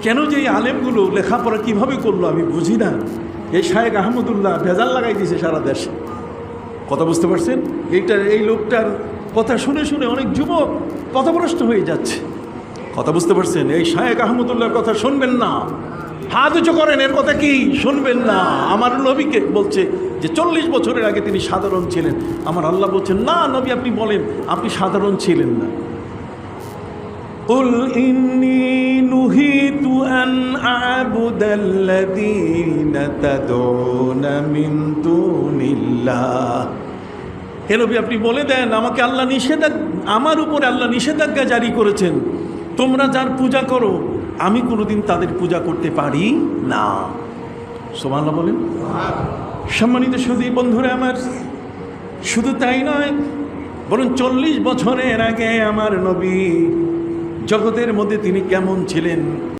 কেন যে এই আলেমগুলো লেখাপড়া কিভাবে করলো আমি বুঝি না। এই শায়েখ আহমদুল্লাহ ভেজাল লাগাই দিয়েছে সারা দেশে। কথা বুঝতে পারছেন? এই লোকটার কথা শুনে শুনে অনেক যুবক পথভ্রষ্ট হয়ে যাচ্ছে। কথা বুঝতে পারছেন? এই শায়েখ আহমদুল্লাহর কথা শুনবেন না, হাত উঁচু করেন। এর কথা কি শুনবেন না? আমার নবীকে বলছে যে 40 বছরের আগে তিনি সাধারণ ছিলেন। আমার আল্লাহ বলছেন, না নবী আপনি বলেন আপনি সাধারণ ছিলেন না। কুল ইন্নী নুহিতু আন আ'বুদাল্লাযীনা তাদউনা মিন দুনিল্লাহ। হে নবী আপনি বলে দেন আমাকে আল্লাহ আমার উপরে আল্লাহ নিষেধাজ্ঞা জারি করেছেন, তোমরা যার পূজা করো আমি কোনোদিন তাদের পূজা করতে পারি না। সুবহানাল্লাহ বলেন। সম্মানিত সুধী বন্ধুরা আমার, শুধু তাই নয়, বরং 40 বছরের আগে আমার নবী জগতের মধ্যে তিনি কেমন ছিলেন